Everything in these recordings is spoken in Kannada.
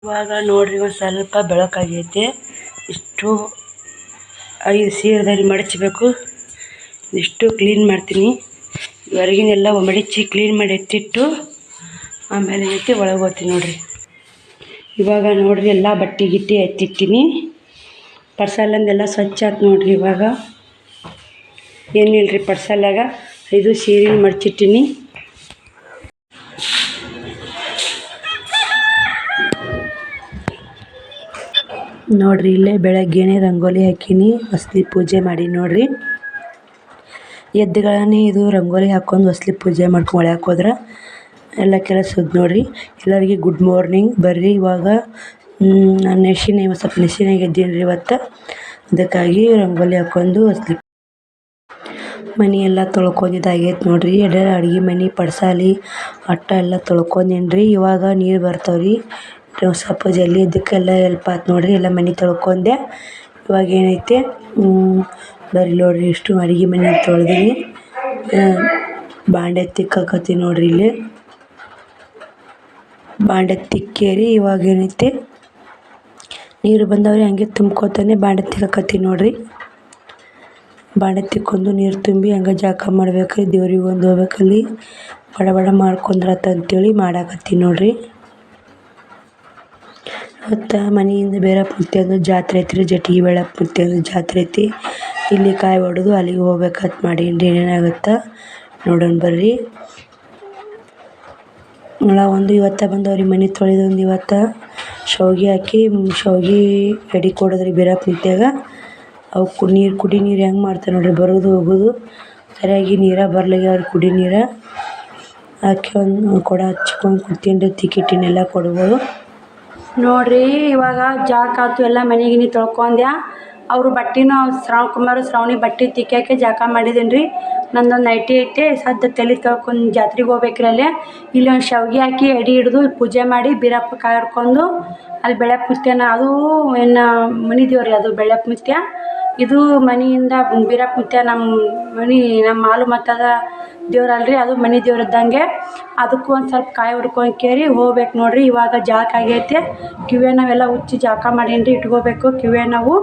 ಇವಾಗ ನೋಡ್ರಿ ಒಂದು ಸ್ವಲ್ಪ ಬೆಳಕಾಗೈತೆ. ಇಷ್ಟು 5 ಸೀರೆದಲ್ಲಿ ಮಡಚಬೇಕು. ಇಷ್ಟು ಕ್ಲೀನ್ ಮಾಡ್ತೀನಿ. ಹೊರಗಿನೆಲ್ಲ ಮಡಚಿ ಕ್ಲೀನ್ ಮಾಡಿ ಎತ್ತಿಟ್ಟು ಆಮೇಲೆ ಎತ್ತಿ ಒಳಗೆ ಹೋಗ್ತೀನಿ ನೋಡ್ರಿ. ಇವಾಗ ನೋಡ್ರಿ ಎಲ್ಲ ಬಟ್ಟೆ ಗಿಟ್ಟಿ ಎತ್ತಿಟ್ಟಿನಿ. ಪರ್ಸಲ್ಲಂದೆಲ್ಲ ಸ್ವಚ್ಛ ಆಯ್ತು ನೋಡ್ರಿ. ಇವಾಗ ಏನಿಲ್ಲರಿ, ಪರ್ಸಲ್ಲಾಗ 5 ಸೀರೆ ಮಡಚಿಟ್ಟಿನಿ. ನೋಡ್ರಿ ಇಲ್ಲೇ ಬೆಳಗ್ಗೆನೇ ರಂಗೋಲಿ ಹಾಕಿನಿ, ಹೊಸ್ಲಿ ಪೂಜೆ ಮಾಡಿ ನೋಡ್ರಿ. ಎದ್ದುಗಳನ್ನೇ ಇದು ರಂಗೋಲಿ ಹಾಕೊಂಡು ಹೊಸ್ಲಿ ಪೂಜೆ ಮಾಡ್ಕೊಂಡು ಒಳಗೆ ಹೋದ್ರೆ ಎಲ್ಲ ಕೆಲಸ ನೋಡ್ರಿ. ಎಲ್ಲರಿಗೆ ಗುಡ್ ಮಾರ್ನಿಂಗ್. ಬರ್ರಿ ಇವಾಗ ನಾನು ಸ್ವಲ್ಪ ನೆಶಿನಾಗ ಎದ್ದೀನಿ ಇವತ್ತು. ಅದಕ್ಕಾಗಿ ರಂಗೋಲಿ ಹಾಕೊಂಡು ಹೊಸ್ಲಿ ಮನೆ ಎಲ್ಲ ತೊಳ್ಕೊಂಡಿದ್ದಾಗೈತೆ ನೋಡ್ರಿ. ಅಡುಗೆ ಮನೆ ಪಡ್ಸಾಲಿ ಅಟ್ಟ ಎಲ್ಲ ತೊಳ್ಕೊಂಡೇನ್ರಿ. ಇವಾಗ ನೀರು ಬರ್ತಾವ್ರಿ. ಸ್ವಲ್ಪ ಜಲ್ದಿ ಇದಕ್ಕೆಲ್ಲ ಹೆಲ್ಪ್ ಆಯ್ತು ನೋಡ್ರಿ. ಎಲ್ಲ ಮನೆ ತೊಳ್ಕೊಂಡೆ. ಇವಾಗ ಏನೈತೆ ಬರ್ರಿ ನೋಡ್ರಿ, ಇಷ್ಟು ಅಡುಗೆ ಮನೆ ತೊಳೆದೀನಿ. ಬಾಂಡೆ ತಿಕ್ಕಾಕತ್ತೀನಿ ನೋಡ್ರಿ. ಇಲ್ಲಿ ಬಾಂಡೆ ತಿಕ್ಕೇರಿ. ಇವಾಗ ಏನೈತೆ ನೀರು ಬಂದವ್ರಿ, ಹಂಗೆ ತುಂಬ್ಕೊತಾನೆ ಬಾಂಡೆ ತಿಕ್ಕಾಕತ್ತೀನಿ ನೋಡ್ರಿ. ಬಾಂಡೆ ತಿಕ್ಕೊಂಡು ನೀರು ತುಂಬಿ ಹಂಗೆ ಜಳಕ ಮಾಡ್ಬೇಕ್ರಿ. ದೇವ್ರಿಗೆ ಒಂದು ಹೋಗ್ಬೇಕಲ್ಲಿ ಬಡ ಬಡ ಮಾಡ್ಕೊಂಡ್ರತ್ತ ಅಂತೇಳಿ ಮಾಡಾಕತ್ತೀನಿ ನೋಡ್ರಿ. ಮತ್ತು ಮನೆಯಿಂದ ಬೇರಪ್ಪ ಮುತ್ಯಂದು ಜಾತ್ರೆ ಐತ್ರಿ. ಜಟ್ಗಿ ಬೇಳಪ್ಪ ಮುತ್ಯಂದು ಜಾತ್ರೆ ಐತಿ. ಇಲ್ಲಿ ಕಾಯಿ ಹೊಡೆದು ಅಲ್ಲಿಗೆ ಹೋಗ್ಬೇಕಂತ ಮಾಡೀನಿ. ಏನೇನಾಗುತ್ತೆ ನೋಡೋಣ ಬರ್ರಿ. ಒಂದು ಇವತ್ತು ಬಂದವ್ರಿ ಮನೆ ತೊಳೆದೊಂದು. ಇವತ್ತು ಶಾವ್ಗೆ ಹಾಕಿ ಶಾವ್ಗೆ ಎಡೆ ಕೊಡೋದ್ರಿ ಬೇರಪ್ಪ ಮುತ್ಯಾಗ. ಅವು ಕುಡಿ ನೀರು ಹೆಂಗೆ ಮಾಡ್ತಾರೆ ನೋಡ್ರಿ, ಬರೋದು ಹೋಗೋದು ಸರಿಯಾಗಿ ನೀರು ಬರ್ಲಿಗೆ ಅವ್ರು ಕುಡಿ ನೀರು ಹಾಕಿ ಒಂದು ಕೊಡ ಹಚ್ಕೊಂಡು ಕುಡ್ತೀನಿ. ತಿಕ್ಕಿಟ್ಟಿನೆಲ್ಲ ಕೊಡ್ಬೋದು ನೋಡ್ರಿ. ಇವಾಗ ಜಾಕ ಆಯ್ತು, ಎಲ್ಲ ಮನೆಗಿನಿ ತೊಳ್ಕೊಂಡ್ಯಾ. ಅವರು ಬಟ್ಟೆನೂ ಶ್ರಾವಣಿ ಬಟ್ಟೆ ತಿಕ್ಕಾಕೆ ಜಾಕ ಮಾಡಿದ್ದೀನಿ ರೀ. ನಂದೊಂದು ನೈಟಿ ಐತೆ, ಸದ್ದ ತಲೆ ತೊಳ್ಕೊಂಡು ಜಾತ್ರೆಗೆ ಹೋಗ್ಬೇಕ್ರಿ. ಅಲ್ಲೇ ಇಲ್ಲಿ ಒಂದು ಶಾವ್ಗೆ ಹಾಕಿ ಎಡೆ ಹಿಡಿದು ಪೂಜೆ ಮಾಡಿ ಬೀರಪ್ಪ ಕಾಯಿ ಹಿಡ್ಕೊಂಡು ಅಲ್ಲಿ ಬೆಳಪ್ಪ ಮುತ್ಯನ, ಅದು ಏನು ಮನೆ ದೇವ್ರಿ ಅದು ಬೆಳಪ್ಪ ಮುತ್ಯ. ಇದು ಮನೆಯಿಂದ ಬೀರಪ್ಪ ಮುತ್ಯ ನಮ್ಮ ಮಾಲು ಮತ್ತದ ದೇವ್ರಲ್ರಿ, ಅದು ಮನೆ ದೇವ್ರು ಇದ್ದಂಗೆ. ಅದಕ್ಕೂ ಒಂದು ಸ್ವಲ್ಪ ಕಾಯಿ ಹೊಡ್ಕೊಂಡು ಕೇರಿ ಹೋಗ್ಬೇಕು ನೋಡ್ರಿ. ಇವಾಗ ಜಾಕ ಆಗೈತೆ. ಕಿವಿ ನಾವೆಲ್ಲ ಉಚ್ಚಿ ಜಾಕ ಮಾಡೀನಿ ರೀ. ಇಟ್ಕೋಬೇಕು ಕಿವಿ ನಾವು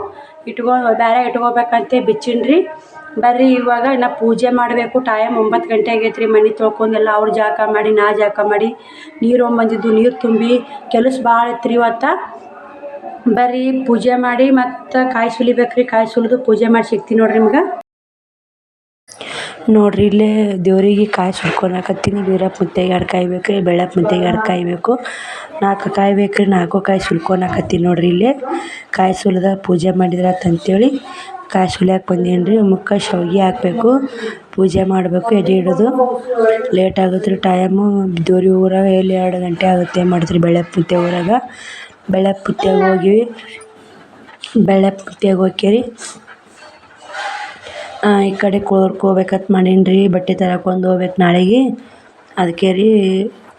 ಬೇರೆ ಇಟ್ಕೋಬೇಕಂತೆ ಬಿಚ್ಚೀನಿ. ಬರ್ರಿ ಇವಾಗ ಇನ್ನು ಪೂಜೆ ಮಾಡಬೇಕು. ಟೈಮ್ 9 ಗಂಟೆ ಆಗೈತೆ ರೀ. ಮನೆ ತೊಳ್ಕೊಂಡೆಲ್ಲ ಅವ್ರು ಜಾಕ ಮಾಡಿ ನಾ ಜಾಕ ಮಾಡಿ ನೀರು ಬಂದಿದ್ದು ನೀರು ತುಂಬಿ ಕೆಲಸ ಭಾಳ ಐತ್ರಿ ಇವತ್ತು. ಬರ್ರಿ ಪೂಜೆ ಮಾಡಿ ಮತ್ತು ಕಾಯಿ ಸುಲಿಬೇಕ್ರಿ. ಕಾಯಿ ಸುಲಿದು ಪೂಜೆ ಮಾಡಿ ಸಿಗ್ತೀನಿ ನೋಡ್ರಿ ನಿಮ್ಗೆ. ನೋಡ್ರಿ ಇಲ್ಲೇ ದೇವರಿಗೆ ಕಾಯಿ ಸುಲ್ಕೊಳಕತ್ತೀನಿ. ಬೀರಪ್ಪ ಮುತ್ಯಾಗ 2 ಕಾಯಿ ಬೇಕು ರೀ, ಬೆಳಪ್ಪ ಮುತ್ಯಾಗ 2 ಕಾಯಿ ಬೇಕು. 4 ಕಾಯಿ ಬೇಕು ರೀ. 4 ಕಾಯಿ ಸುಲ್ಕೊಳಕತ್ತೀನಿ ನೋಡ್ರಿ. ಇಲ್ಲೇ ಕಾಯಿ ಸುಲಿದ ಪೂಜೆ ಮಾಡಿದ್ರಂತೇಳಿ ಕಾಯಿ ಸುಲಿಯಾಕೆ ಬಂದೀನಿ ರೀ. ಮುಖ ಶಾವ್ಗೆ ಹಾಕಬೇಕು, ಪೂಜೆ ಮಾಡಬೇಕು, ಎಡೆ ಇಡೋದು ಲೇಟ್ ಆಗುತ್ತೆ ರೀ. ಟೈಮು ದೇವ್ರಿಗೆ ಊರಾಗ 2 ಗಂಟೆ ಆಗುತ್ತೆ ಮಾಡಿದ್ರಿ. ಬೆಳಪ್ಪ ಮುತ್ಯ ಊರಾಗ ಬೆಳಪ್ಪ ಮುತ್ಯಾಗ ಹೋಗಿ ಬೆಳಪ್ಪ ಮುತ್ಯಾಗ ಹೋಗ್ಯಾರಿ. ಈ ಕಡೆ ಕೋರ್ಕೋಬೇಕಂತ ಮಾಡೀನಿ ರೀ. ಬಟ್ಟೆ ತರಕೊಂಡು ಹೋಗ್ಬೇಕು ನಾಳೆಗೆ. ಅದಕ್ಕೆ ರೀ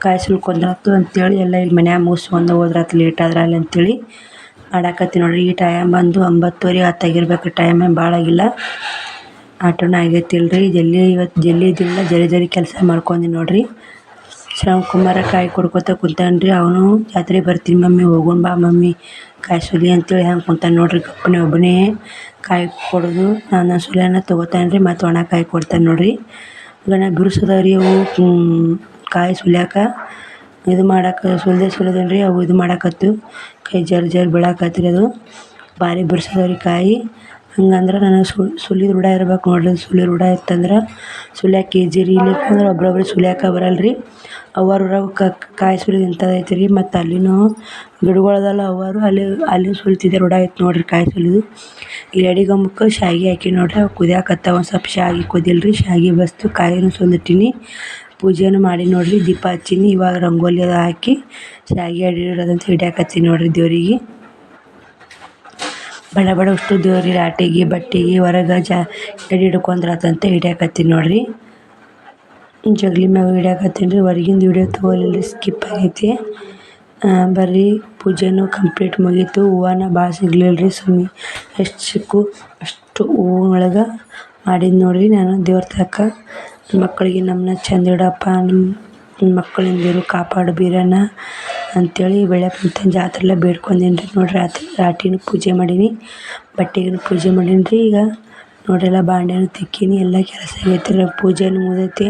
ಕಾಯಿ ಸುಲ್ಕೊಂಡ್ರಾತು ಅಂತೇಳಿ ಎಲ್ಲ ಇಲ್ಲಿ ಮನ್ಯಾಗ ಮುಗಿಸ್ಕೊಂಡು ಹೋದ್ರಾತು ಲೇಟ್ ಆದ್ರೆ ಅಲ್ಲಿ ಅಂತೇಳಿ ಮಾಡಾಕತ್ತೀನಿ ನೋಡ್ರಿ. ಈ ಟೈಮ್ ಬಂದು 9:30 10 ಆಗಿರ್ಬೇಕು. ಟೈಮ್ ಏನು ಭಾಳ ಆಗಿಲ್ಲ, ಆಟೋನ ಆಗೈತಿಲ್ರಿ. ಇವತ್ತು ಜಲ್ದಿ ಇದ್ದಿಲ್ಲ, ಜರಿ ಕೆಲಸ ಮಾಡ್ಕೊಂಡಿ ನೋಡ್ರಿ. ಶ್ರವಣಕುಮಾರ ಕಾಯಿ ಕೊಡ್ಕೊತ ಕುಂತಾನ್ರಿ. ಅವನು ಜಾತ್ರೆಗೆ ಬರ್ತೀನಿ ಮಮ್ಮಿ, ಹೋಗೋಣ ಬಾ ಮಮ್ಮಿ ಕಾಯಿ ಸುಲಿ ಅಂತೇಳಿ ಹೆಂಗೆ ಕುಂತಾನೆ ನೋಡ್ರಿ. ಒಬ್ಬನೇ ಕಾಯಿ ಕೊಡೋದು ನಾನು ಸುಲಿಯನ್ನ ತೊಗೋತಾನೆ ರೀ. ಮತ್ತು ಒಣ ಕಾಯಿ ಕೊಡ್ತಾನೆ ನೋಡ್ರಿ. ಗಣ ಬಿರುಸದವ್ರಿ ಅವು ಕಾಯಿ ಸುಲಿಯಾಕ ಇದು ಮಾಡಕ್ಕೆ ಸುಲಿದೇನು ರೀ. ಅವು ಇದು ಮಾಡಾಕತ್ತು ಕೈ ಜರ್ ಬೀಳಾಕತ್ರಿ. ಅದು ಭಾರಿ ಬಿರ್ಸದವ್ರಿ ಕಾಯಿ. ಹಂಗಂದ್ರೆ ನನಗೆ ಸುಲಿದ ರೂಢ ಇರ್ಬೇಕು ನೋಡ್ರಿ. ಸುಲಿ ರೂಢ ಇತ್ತಂದ್ರೆ ಸುಲಿಯಾಕೆ ಈಜಿ ರೀ. ಇಲ್ಲಿಕಂದ್ರೆ ಒಬ್ರೊಬ್ರಿಗೆ ಸುಲಿಯಾಕ ಬರಲ್ಲ ರೀ. ಅವ್ರವ್ರಾಗ ಕಾಯಿ ಸುಲಿದು ಇಂಥದ್ದೈತಿ ರೀ. ಮತ್ತು ಅಲ್ಲಿನೂ ಗಿಡಗಳದಲ್ಲ ಅವರು ಅಲ್ಲಿ ಸುಲಿತಿದ್ದೆ ರೂಢ ಐತೆ ನೋಡ್ರಿ ಕಾಯಿ ಸುಲಿದು. ಇಲ್ಲಿ ಅಡಿಗಮ್ಮಕ್ಕೆ ಶಾವಿಗೆ ಹಾಕಿ ನೋಡ್ರಿ. ಅವು ಕುದಿಯಾಕತ್ತ. ಒಂದು ಸ್ವಲ್ಪ ಶಾವಿಗೆ ಕುದಿಲ್ರಿ. ಶಾವಿಗೆ ಬಸ್ತು ಕಾಯಿನೂ ಸುಲಿದಿಟ್ಟಿನಿ, ಪೂಜೆನೂ ಮಾಡಿ ನೋಡ್ರಿ. ದೀಪ ಹಚ್ಚೀನಿ. ಇವಾಗ ರಂಗೋಲಿ ಅದು ಹಾಕಿ ಶಾವಿಗೆ ಎಡೆ ಇಡೋದಂತ ಹಿಡಿಯಾಕತ್ತೀನಿ ನೋಡ್ರಿ. ದೇವ್ರಿಗೆ ಬಡ ಅಷ್ಟು ದೇವ್ರಿಗೆ ಆಟಿಗೆ ಬಟ್ಟೆಗೆ ಹೊರಗೆ ಎಡೆ ಹಿಡ್ಕೊಂಡ್ರಾತಂತ ಹಿಡಿಯಾಕತ್ತೀನಿ ನೋಡ್ರಿ. ಜಗಲಿ ಮ್ಯಾಗ ಹಿಡಿಯಾಕತ್ತೀನಿ ರೀ. ಹೊರಗಿಂದ ವಿಡಿಯೋ ತೊಗೊಲಿಲ್ಲ, ಸ್ಕಿಪ್ ಆಗೈತಿ. ಬರ್ರಿ ಪೂಜೆನೂ ಕಂಪ್ಲೀಟ್ ಮುಗೀತು. ಹೂವನ ಭಾಳ ಸಿಗ್ಲಿಲ್ಲ ರೀ. ಎಷ್ಟು ಸಿಕ್ಕು ಅಷ್ಟು ಹೂವೊಳಗೆ ಮಾಡಿದ್ದು ನೋಡ್ರಿ. ನಾನು ದೇವ್ರ ತಕ್ಕ ಮಕ್ಕಳಿಗೆ ನಮ್ಮನ್ನ ಚಂದ ಇಡಪ್ಪ, ಮಕ್ಕಳಿಂದಿರು ಕಾಪಾಡು ಬೀರಣ್ಣ ಅಂಥೇಳಿ ಬೆಳಗ್ಗೆ ಮುತ್ತನ ಜಾತ್ರೆಲ್ಲ ಬೇಡ್ಕೊಂಡೀನಿ ರೀ. ನೋಡಿರಿ ರಾಟಿನೂ ಪೂಜೆ ಮಾಡೀನಿ, ಬಟ್ಟೆಗೂ ಪೂಜೆ ಮಾಡೀನಿ ರೀ. ಈಗ ನೋಡ್ರಿ ಬಾಂಡೆನೂ ತಿಕ್ಕೀನಿ, ಎಲ್ಲ ಕೆಲಸ ಆಗೈತೆ ರೀ. ಪೂಜೆನೂ ಮುಗ್ದೈತಿ,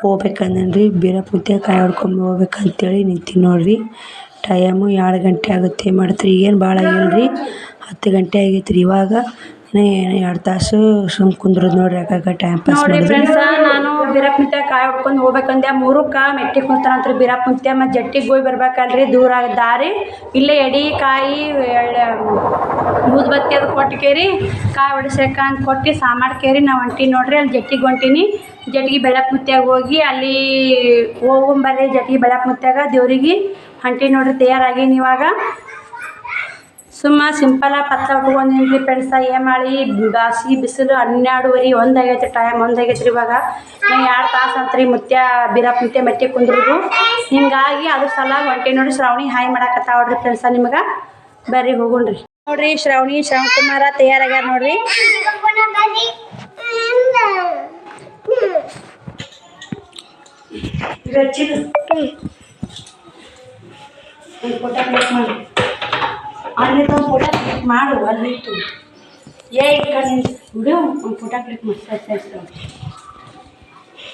ಹೋಗ್ಬೇಕಂದೇನಿ ರೀ. ಬೀರಪ್ಪ ಮುತ್ಯಾಗ ಕಾಯಿ ಹೊಡ್ಕೊಂಡ್ ಹೋಗ್ಬೇಕಂತೇಳಿ ನಿಂತೀನಿ ನೋಡಿರಿ. ಟೈಮು 2 ಗಂಟೆ ಆಗುತ್ತೆ. ಮಾಡ್ತೀರಿ ಏನು ಭಾಳ ಆಗಿಲ್ಲ ರೀ, 10 ಗಂಟೆ ಆಗೈತೆ ರೀ. ಇವಾಗ ಇನ್ನೂ 2 ತಾಸು ಸುಮ್ಮ ಕುಂದ್ರದು ನೋಡ್ರಿ. ಯಾಕಾಗ ಟೈಮ್ ಪಾಸ್ ನೋಡಿರಿ ಫ್ರೆಂಡ್ಸ, ನಾನು ಬೀರಪ್ಪ ಮುತ್ಯಾಗ ಕಾಯಿ ಹೊಡ್ಕೊಂಡು ಹೋಗ್ಬೇಕಂದೆ. 3ಕ್ಕೆ ಮೆಟ್ಟಿಗೆ ಕುಂತಾನಂತ್ರಿ ಬೀರಪ್ಪ ಮುತ್ಯ. ಮತ್ತು ಜಟ್ಟಿಗೆ ಹೋಗಿ ಬರ್ಬೇಕಲ್ರಿ, ದೂರ ದಾರಿ. ಇಲ್ಲೇ ಎಡೆ ಕಾಯಿ ಊದ್ಬತ್ತಿ ಅದು ಕೊಟ್ಟಿಕೇರಿ ಕಾಯಿ ಹೊಡಿಸಕ್ಕ ಅಂತ ಕೊಟ್ಟು ಸಾಮಾಡ್ಕೇರಿ ನಾವು ಹೊಂಟೀನಿ ನೋಡ್ರಿ. ಅಲ್ಲಿ ಜಟ್ಟಿಗೆ ಹೊಂಟೀನಿ. ಜಟ್ಟಿಗೆ ಬೆಳಪ್ಪ ಮುತ್ಯಾಗ ಹೋಗಿ ಅಲ್ಲಿ ಹೋಗೊಂಬರ್ರಿ. ಜಟ್ಟಿಗೆ ಬೆಳಪ್ಪ ಮುತ್ಯಾಗ ದೇವ್ರಿಗೆ ಹೊಂಟೀನಿ ನೋಡ್ರಿ. ತಯಾರಾಗೀನಿ ಇವಾಗ. ಸುಮ್ಮ ಸಿಂಪಲ್ ಪತ್ಲ ಉಟ್ಕೊಂಡೀನಿ ರೀ ಫ್ರೆಂಡ್ಸ. ಏನು ಮಾಡಿ ಬಾಸಿ ಬಿಸಿಲು 12:30 1 ಆಗೈತೆ, ಟೈಮ್ 1 ಆಗೈತೆ ರೀ. ಇವಾಗ 2 ತಾಸು ಅಂತ್ರಿ ಬೀರಪ್ಪ ಮುತ್ಯ ಮೆಟ್ಟಿಗೆ ಕುಂದ್ರದು. ಹಿಂಗಾಗಿ ಅದ್ರ ಸಲ ಹೊಂಟೀನಿ ನೋಡ್ರಿ. ಶ್ರಾವಣಿ ಹಾಯ್ ಮಾಡಾಕತ್ತಾವ ನೋಡ್ರಿ ಫ್ರೆಂಡ್ಸ. ನಿಮ್ಗೆ ಬರ್ರಿ ಹೋಗುಣ್ರಿ. ನೋಡ್ರಿ ಶ್ರಾವಣಿ ಕುಮಾರ ತಯಾರಾಗ್ಯಾರ ನೋಡ್ರಿ. ಫೋಟೋ ಕ್ಲಿಕ್ ಮಾಡಿ ಅಲ್ಲಿ ಫೋಟೋ ಕ್ಲಿಕ್ ಮಾಡು. ಅಲ್ಲಿತ್ತು ಬಿಡು, ಒಂದು ಫೋಟೋ ಕ್ಲಿಕ್ ಮಾಡಿ.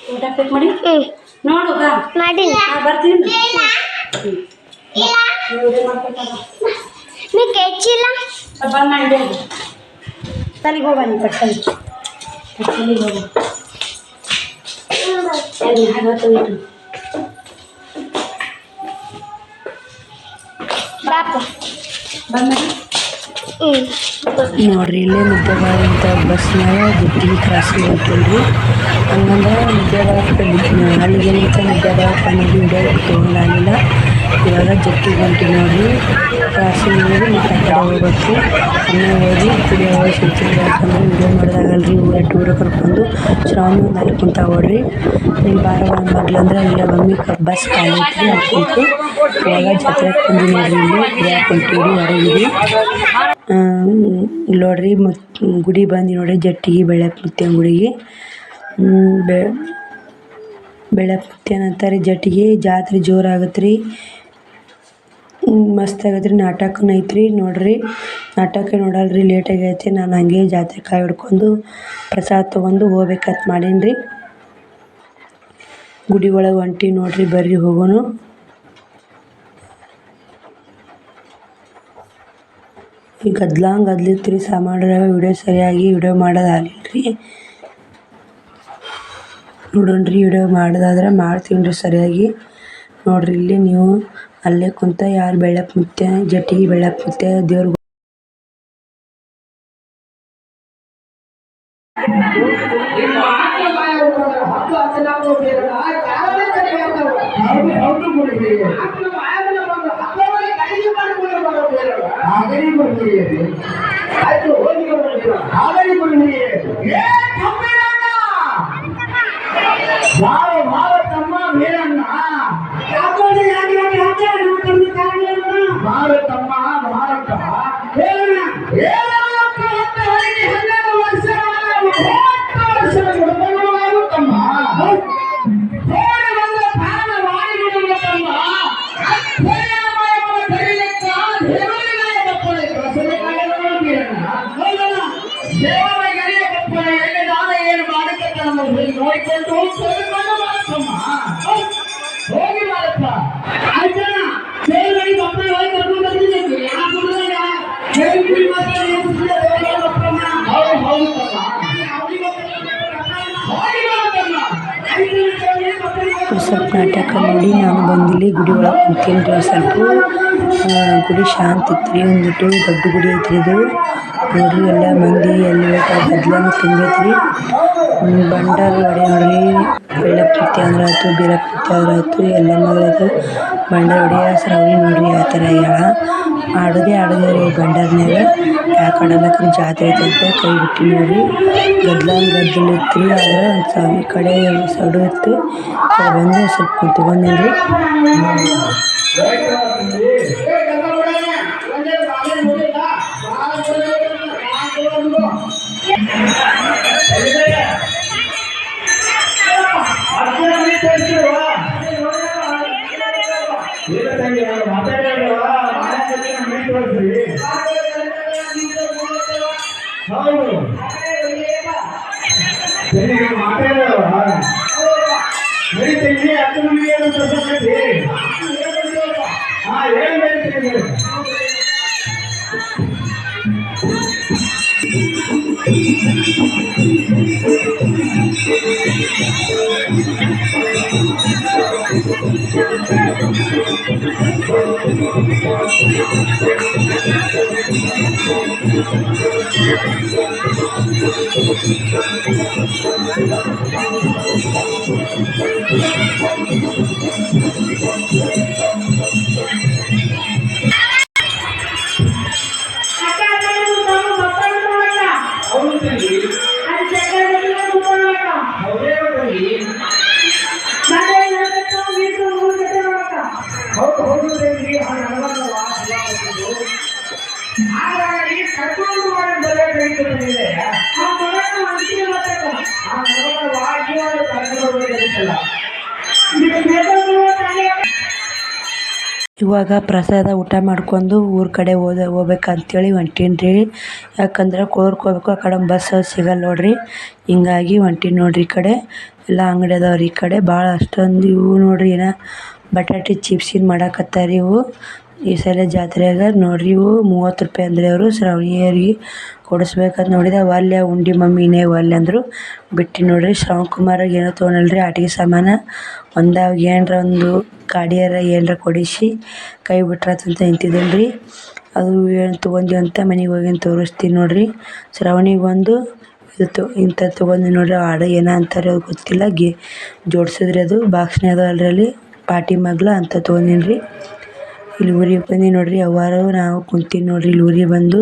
ಫೋಟೋ ಕ್ಲಿಕ್ ಮಾಡಿ ನೋಡು ಮಾಡಿ ಬರ್ತೀನಿ. ಬಂದ್ ಮಾಡಿ ಸಲಿಗೆ ಹೋಗ ನೀ ಕಟ್ಟಲಿಗೆ ಹೋಗ. ನೋಡ್ರಿ ಇಲ್ಲೇ ಮುದ್ದೆಬಾಳಂತ ಬಸ್ನಾಗ ಜಟ್ಟಿಗೆ ಕ್ರಾಸಿಗೆ ಹೊಂಟೀನಿ. ಹಂಗಂದ್ರೆ ಮುದ್ದೆಬಾಳಕ್ಕೆ ಅಲ್ಲಿಗೆ ಮುದ್ದೆಬಾಳಕ್ಕೆ ಅನ್ನೋದು ವಿಡಿಯೋ ತೊಗೊಂಡಾಗಿಲ್ಲ. ಇವಾಗ ಜಟ್ಟಿಗೆ ಹೊಂಟೀನಿ ನೋಡ್ರಿ. ಕ್ರಾಸಿಗೆ ಹೋಗಿ ಮತ್ತು ಆ ಕಡೆ ಹೋಗ್ಬೇಕು. ಅನ್ನ ಹೋಗಿ ಕುಡಿಯೋ ಹೋಗಿ ಸಿಗ್ತೀವಿ. ಯಾಕಂದ್ರೆ ವಿಡಿಯೋ ಮಾಡೋದಾಗಲ್ರಿ. ಟೂರ್ ಕರ್ಕೊಂಡು ಶ್ರಾವಣಿ ಒಂದು ಅಲ್ಲಿ ಕುಂತ ನೋಡ್ರಿ. ನೀವು ಬಾರ ಮಾಡ್ಲಂದ್ರೆ ಇಲ್ಲೇ ಒಮ್ಮೆ ಬಸ್ ಖಾಲಿ ಐತ್ರಿ ಅನ್ಕೊಂತು. ಇವಾಗ ಜಾತ್ರೆಗೆ ಬಂದು ನೋಡ್ರಿ. ಇಲ್ಲಿ ಕುಡಿಯಾಕೆ ಹೊಂಟೀವಿ ಹೊರಗಿರಿ. ನೋಡ್ರಿ ಗುಡಿ ಬಂದು ನೋಡ್ರಿ. ಜಟ್ಟಿಗೆ ಬೆಳಪ್ಪ ಮುತ್ಯನ ಗುಡಿಗೆ. ಬೆಳಪ್ಪ ಮುತ್ಯನ ಅಂತಾರೆ ಜಟ್ಟಿಗೆ. ಜಾತ್ರೆ ಜೋರಾಗತ್ತೆ ರೀ, ಮಸ್ತ್ ಆಗತ್ತೆ ರೀ. ನಾಟಕನೂ ಐತ್ರಿ ನೋಡ್ರಿ. ನಾಟಕ ನೋಡಲ್ರಿ, ಲೇಟ್ ಆಗೈತೆ. ನಾನು ಹಂಗೆ ಜಾತ್ರೆ ಕಾಯಿ ಹೊಡ್ಕೊಂಡು ಪ್ರಸಾದ ತೊಗೊಂಡು ಹೋಗ್ಬೇಕಂತ ಮಾಡೀನಿ ರೀ. ಗುಡಿ ಒಳಗೆ ಹೊಂಟೀವಿ ನೋಡ್ರಿ. ಬರ್ರಿ ಹೋಗೋನು. ಈ ಗದ್ಲಿತ್ತು ರೀ. ಸಾಮಾನ್ಯ ವಿಡಿಯೋ ಸರಿಯಾಗಿ ವಿಡಿಯೋ ಮಾಡೋದು ಆಗಲಿಲ್ಲ ರೀ. ನೋಡೋಣ್ರಿ, ವಿಡಿಯೋ ಮಾಡೋದಾದ್ರೆ ಮಾಡ್ತೀನಿ ರೀ ಸರಿಯಾಗಿ. ನೋಡ್ರಿ ಇಲ್ಲಿ ನೀವು ಅಲ್ಲೇ ಕುಂತ ಯಾರು ಬೆಳಪ್ಪ ಮುತ್ಯ ಜಟ್ಟಿಗೆ ಬೆಳಪ್ಪ ಮುತ್ಯ ದೇವ್ರ ಸ್ವಲ್ಪ ನಾಟಕ ನೋಡಿ ನಾನು ಬಂದಿಲ್ಲಿ ಗುಡಿ ಒಳಗೆ ಕುಂತೀನಿ ರೀ. ಸ್ವಲ್ಪ ಗುಡಿ ಶಾಂತಿ ಇತ್ತು ರೀ. ಒಂದಿಟ್ಟು ದೊಡ್ಡ ಗುಡಿ ಐತ್ರಿ ಇದು. ನೋಡ್ರಿ ಎಲ್ಲ ಮಂದಿ ಎಲ್ಲಿ ಗದ್ಲನೂ ತುಂಬೈತ್ರಿ. ಬಂಡಾರ ಹೊಡೆ ನೋಡ್ರಿ. ಬೆಳಪ್ಪ ಮುತ್ಯ ಅಂದ್ರೆ ಆಯ್ತು, ಬೀರಪ್ಪ ಮುತ್ಯ ಆದ್ರೆ ಆಯ್ತು, ಎಲ್ಲ ಮಗಳದು ಬಂಡಾರ ಹೊಡೆಯ ಶ್ರಾವಣಿ ನೋಡ್ರಿ ಯಾವ ಥರ ಆಗ್ಯಾಳ. ಆಡೋದೇ ರೀ ಬಂಡಾರ್ನಾಗ. ಯಾಕೆ ಆಡಲಕ್ರಿ ಜಾತ್ರೆ ಐತೆ ಅಂತ ಕೈ ಬಿಟ್ಟು ನೋಡ್ರಿ. ಗದ್ದಲು ಇತ್ತು ರೀ. ಆದ್ರೆ ಒಂದು ಈ ಕಡೆ ಸಡು ಇತ್ತು. ಬಂದು ಸ್ವಲ್ಪ ಕುಂತ್ಕೊಂಡೇನ್ರಿ. ಹೌದು ನಡೀತೀವಿ ಹತ್ತು ಮನೆಗೆ ಹಾ ಹೇಳಿ ಇವಾಗ ಪ್ರಸಾದ ಊಟ ಮಾಡ್ಕೊಂಡು ಊರ ಕಡೆ ಹೋಗ್ಬೇಕಂತೇಳಿ ಹೊಂಟೀನಿ ರೀ. ಯಾಕಂದ್ರೆ ಕೋರ್ಕ್ ಹೋಗ್ಬೇಕು, ಆ ಕಡೆ ಬಸ್ ಸಿಗಲ್ಲ ನೋಡ್ರಿ. ಹಿಂಗಾಗಿ ಹೊಂಟೀನಿ ನೋಡ್ರಿ. ಈ ಕಡೆ ಎಲ್ಲ ಅಂಗಡಿ ಅದಾವ್ರಿ. ಈ ಕಡೆ ಭಾಳ ಅಷ್ಟೊಂದು ಇವು ನೋಡ್ರಿ, ಏನೋ ಬಟಾಟೆ ಚಿಪ್ಸಿನ ಮಾಡಾಕತ್ತಾರ ಇವು. ಈ ಸಲ ಜಾತ್ರೆಯಾಗ ನೋಡ್ರಿ ಇವು 30 ರೂಪಾಯಿ ಅಂದ್ರೆ ಅವರು ಶ್ರಾವಣಿಯರಿಗೆ ಕೊಡಿಸ್ಬೇಕಂತ ನೋಡಿದೆ. ಒಲ್ಲೆ ಉಂಡಿ ಮಮ್ಮಿ ಇನ್ನೇ ಒಲ್ಲೆ ಅಂದರು, ಬಿಟ್ಟು ನೋಡ್ರಿ. ಶ್ರವಣಕುಮಾರಿಗೆ ಏನೋ ತೊಗೊಂಡಲ್ರಿ ಆಟಿಕೆ ಸಾಮಾನು, ಏನರ ಒಂದು ಗಾಡಿಯಾರ ಏನರ ಕೊಡಿಸಿ ಕೈ ಬಿಟ್ರಾತಂತ ನಿಂತಿದ್ದೇನೆ ರೀ. ಅದು ಏನು ತೊಗೊಂಡ್ವಿ ಅಂತ ಮನೆಗೆ ಹೋಗಿ ತೋರಿಸ್ತೀನಿ ನೋಡ್ರಿ. ಶ್ರಾವಣಿಗೆ ಒಂದು ಇಂಥದ್ದು ತೊಗೊಂಡು ನೋಡ್ರಿ. ಆಡು ಏನೋ ಅಂತಾರೆ ಅದು ಗೊತ್ತಿಲ್ಲ, ಜೋಡಿಸಿದ್ರಿ ಅದು ಬಾಕ್ಸ್ನೇ ಅದ ಅಲ್ರಿ, ಅಲ್ಲಿ ಪಾಟಿ ಮಗ್ಲ ಅಂತ ತೊಗೊಂಡಿನಿ ರೀ. ಇಲ್ಲಿ ಊರಿಗೆ ಬಂದು ನೋಡ್ರಿ. ಅವ್ವಾರು ನಾವು ಕುಂತೀನಿ ನೋಡ್ರಿ. ಇಲ್ಲಿ ಊರಿಗೆ ಬಂದು